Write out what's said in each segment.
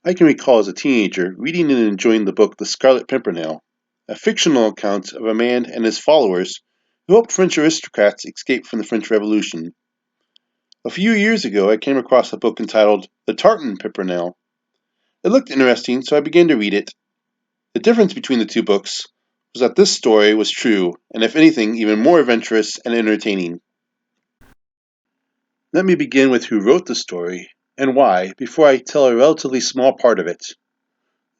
I can recall as a teenager reading and enjoying the book The Scarlet Pimpernel, a fictional account of a man and his followers who helped French aristocrats escape from the French Revolution. A few years ago, I came across a book entitled The Tartan Pimpernel. It looked interesting, so I began to read it. The difference between the two books was that this story was true, and if anything, even more adventurous and entertaining. Let me begin with who wrote the story and why before I tell a relatively small part of it.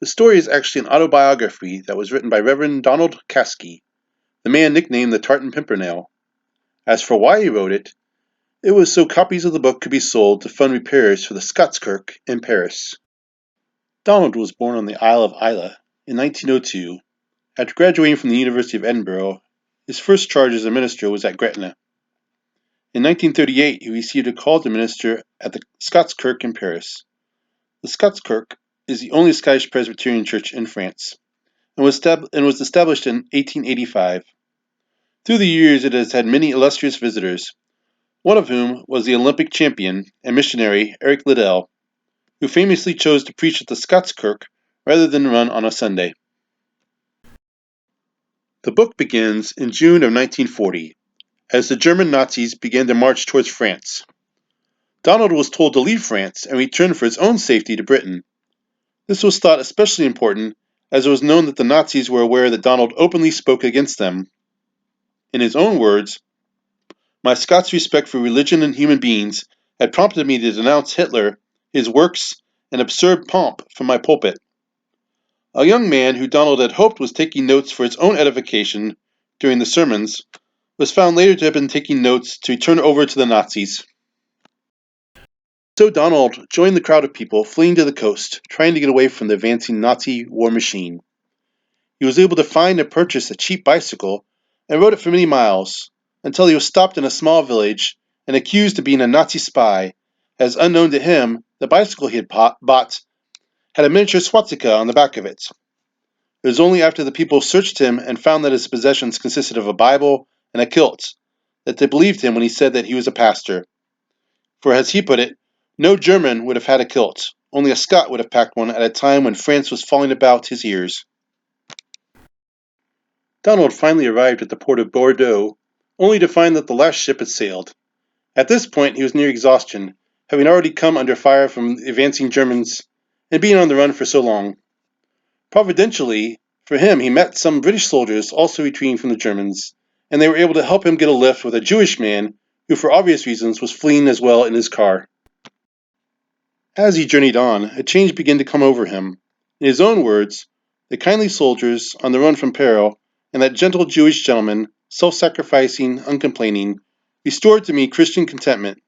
The story is actually an autobiography that was written by Reverend Donald Caskey, the man nicknamed the Tartan Pimpernel. As for why he wrote it, it was so copies of the book could be sold to fund repairs for the Scots Kirk in Paris. Donald was born on the Isle of Islay in 1902. After graduating from the University of Edinburgh, his first charge as a minister was at Gretna. In 1938, he received a call to minister at the Scots Kirk in Paris. The Scots Kirk is the only Scottish Presbyterian church in France, and was established in 1885. Through the years, it has had many illustrious visitors, one of whom was the Olympic champion and missionary Eric Liddell, who famously chose to preach at the Scots Kirk rather than run on a Sunday. The book begins in June of 1940, as the German Nazis began to march towards France. Donald was told to leave France and return for his own safety to Britain. This was thought especially important as it was known that the Nazis were aware that Donald openly spoke against them. In his own words, "My Scots respect for religion and human beings had prompted me to denounce Hitler, his works, and absurd pomp from my pulpit." A young man who Donald had hoped was taking notes for his own edification during the sermons was found later to have been taking notes to turn over to the Nazis. So Donald joined the crowd of people fleeing to the coast, trying to get away from the advancing Nazi war machine. He was able to find and purchase a cheap bicycle and rode it for many miles, until he was stopped in a small village and accused of being a Nazi spy, as unknown to him, the bicycle he had bought had a miniature swastika on the back of it. It was only after the people searched him and found that his possessions consisted of a Bible and a kilt that they believed him when he said that he was a pastor. For as he put it, no German would have had a kilt, only a Scot would have packed one at a time when France was falling about his ears. Donald finally arrived at the port of Bordeaux, only to find that the last ship had sailed. At this point he was near exhaustion, having already come under fire from the advancing Germans and being on the run for so long. Providentially, for him, he met some British soldiers also retreating from the Germans, and they were able to help him get a lift with a Jewish man who, for obvious reasons, was fleeing as well in his car. As he journeyed on, a change began to come over him. In his own words, the kindly soldiers on the run from peril, and that gentle Jewish gentleman, self-sacrificing, uncomplaining, restored to me Christian contentment.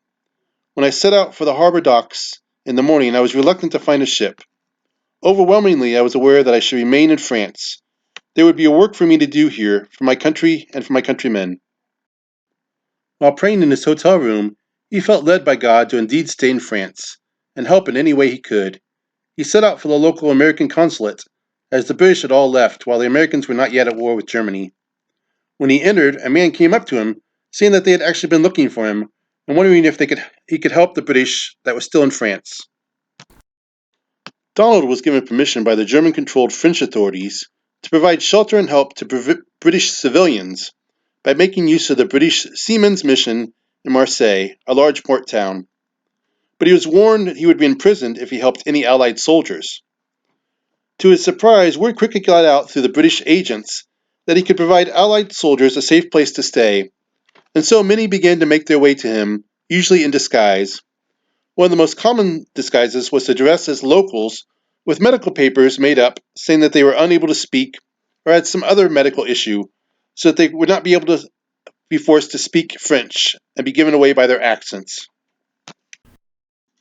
When I set out for the harbor docks in the morning, I was reluctant to find a ship. Overwhelmingly, I was aware that I should remain in France. There would be a work for me to do here, for my country and for my countrymen. While praying in his hotel room, he felt led by God to indeed stay in France, and help in any way he could. He set out for the local American consulate, as the British had all left, while the Americans were not yet at war with Germany. When he entered, a man came up to him, saying that they had actually been looking for him, and wondering if he could help the British that was still in France. Donald was given permission by the German-controlled French authorities to provide shelter and help to British civilians by making use of the British Seamen's Mission in Marseille, a large port town. But he was warned he would be imprisoned if he helped any Allied soldiers. To his surprise, word quickly got out through the British agents that he could provide Allied soldiers a safe place to stay, and so many began to make their way to him, usually in disguise. One of the most common disguises was to dress as locals with medical papers made up saying that they were unable to speak or had some other medical issue, so that they would not be able to be forced to speak French and be given away by their accents.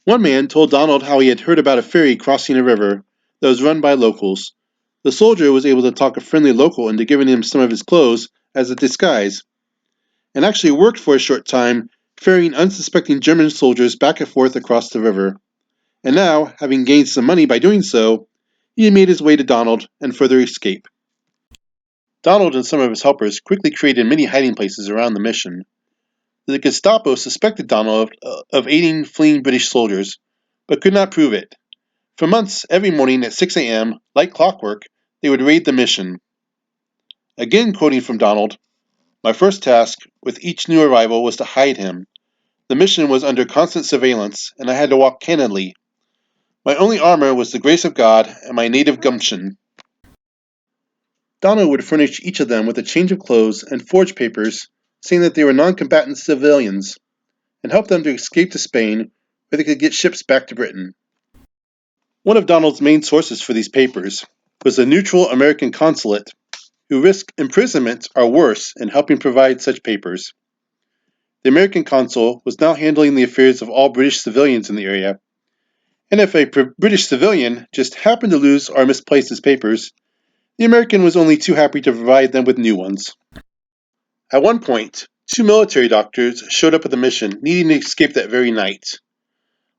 One man told Donald how he had heard about a ferry crossing a river that was run by locals. The soldier was able to talk a friendly local into giving him some of his clothes as a disguise, and actually worked for a short time ferrying unsuspecting German soldiers back and forth across the river. And now, having gained some money by doing so, he made his way to Donald and further escape. Donald and some of his helpers quickly created many hiding places around the mission. The Gestapo suspected Donald of aiding fleeing British soldiers, but could not prove it. For months, every morning at 6 a.m., like clockwork, they would raid the mission. Again quoting from Donald, "My first task with each new arrival was to hide him. The mission was under constant surveillance, and I had to walk candidly. My only armor was the grace of God and my native gumption." Donald would furnish each of them with a change of clothes and forge papers saying that they were non-combatant civilians, and help them to escape to Spain where they could get ships back to Britain. One of Donald's main sources for these papers was the neutral American consulate, who risked imprisonment or worse in helping provide such papers. The American consul was now handling the affairs of all British civilians in the area, and if a British civilian just happened to lose or misplace his papers, the American was only too happy to provide them with new ones. At one point, 2 military doctors showed up at the mission, needing to escape that very night.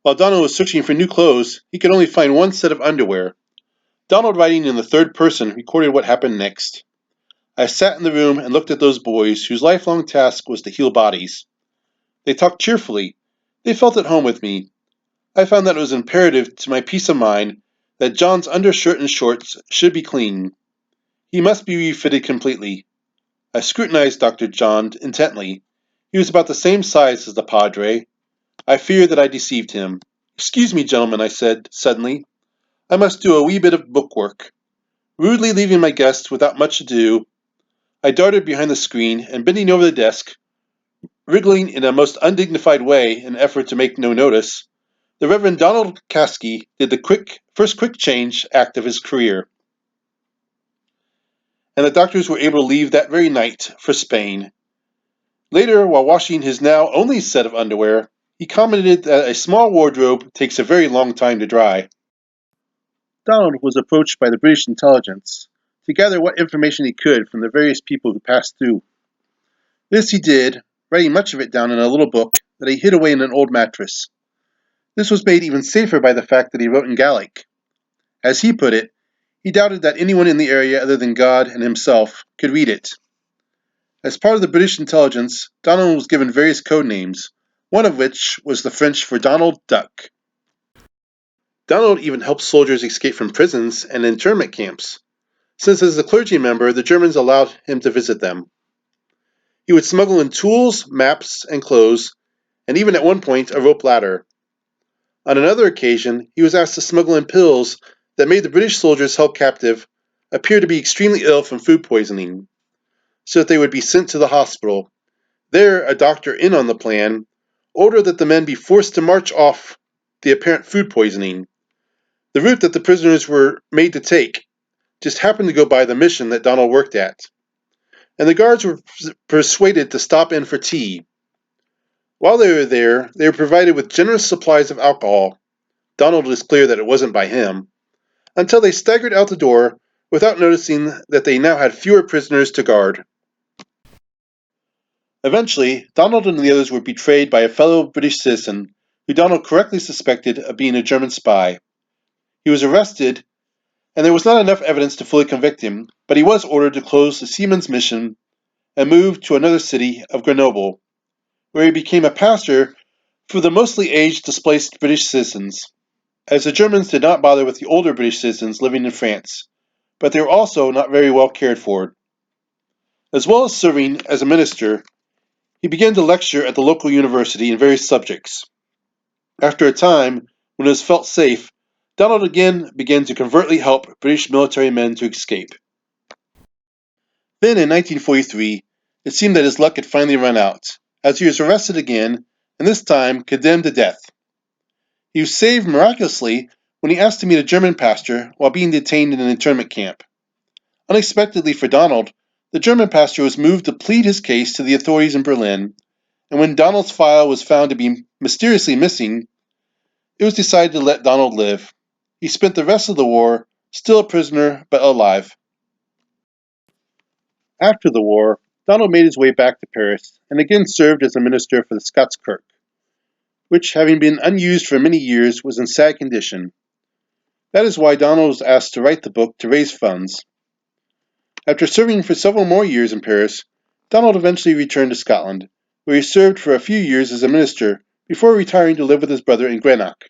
While Donald was searching for new clothes, he could only find one set of underwear. Donald, writing in the third person, recorded what happened next. "I sat in the room and looked at those boys whose lifelong task was to heal bodies. They talked cheerfully. They felt at home with me. I found that it was imperative to my peace of mind that John's undershirt and shorts should be clean. He must be refitted completely. I scrutinized Dr. John intently. He was about the same size as the Padre. I fear that I deceived him. 'Excuse me, gentlemen,' I said suddenly. 'I must do a wee bit of bookwork.' Rudely leaving my guest without much ado, I darted behind the screen and, bending over the desk, wriggling in a most undignified way in an effort to make no notice, the Reverend Donald Caskey did the first quick change act of his career. And the doctors were able to leave that very night for Spain. Later, while washing his now only set of underwear, he commented that a small wardrobe takes a very long time to dry. Donald was approached by the British intelligence to gather what information he could from the various people who passed through. This he did, writing much of it down in a little book that he hid away in an old mattress. This was made even safer by the fact that he wrote in Gaelic. As he put it, he doubted that anyone in the area other than God and himself could read it. As part of the British intelligence, Donald was given various code names, one of which was the French for Donald Duck. Donald even helped soldiers escape from prisons and internment camps, since as a clergy member, the Germans allowed him to visit them. He would smuggle in tools, maps, and clothes, and even at one point a rope ladder. On another occasion, he was asked to smuggle in pills that made the British soldiers held captive appear to be extremely ill from food poisoning, so that they would be sent to the hospital. There, a doctor in on the plan ordered that the men be forced to march off the apparent food poisoning. The route that the prisoners were made to take just happened to go by the mission that Donald worked at, and the guards were persuaded to stop in for tea. While they were there, they were provided with generous supplies of alcohol. Donald was clear that it wasn't by him, until they staggered out the door without noticing that they now had fewer prisoners to guard. Eventually, Donald and the others were betrayed by a fellow British citizen who Donald correctly suspected of being a German spy. He was arrested, and there was not enough evidence to fully convict him, but he was ordered to close the Seamen's Mission and move to another city of Grenoble, where he became a pastor for the mostly aged displaced British citizens, as the Germans did not bother with the older British citizens living in France, but they were also not very well cared for. As well as serving as a minister, he began to lecture at the local university in various subjects. After a time, when it was felt safe, Donald again began to covertly help British military men to escape. Then in 1943, it seemed that his luck had finally run out, as he was arrested again, and this time condemned to death. He was saved miraculously when he asked to meet a German pastor while being detained in an internment camp. Unexpectedly for Donald, the German pastor was moved to plead his case to the authorities in Berlin, and when Donald's file was found to be mysteriously missing, it was decided to let Donald live. He spent the rest of the war still a prisoner but alive. After the war, Donald made his way back to Paris and again served as a minister for the Scots Kirk, which, having been unused for many years, was in sad condition. That is why Donald was asked to write the book to raise funds. After serving for several more years in Paris, Donald eventually returned to Scotland, where he served for a few years as a minister before retiring to live with his brother in Greenock.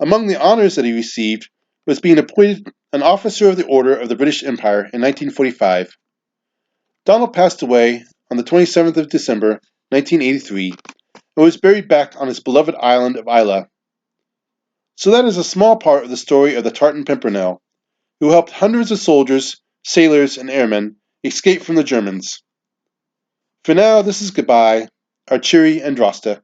Among the honors that he received was being appointed an officer of the Order of the British Empire in 1945. Donald passed away on the 27th of December, 1983, and was buried back on his beloved island of Islay. So that is a small part of the story of the Tartan Pimpernel, who helped hundreds of soldiers, sailors, and airmen escape from the Germans. For now, this is goodbye, Archery and Drosta.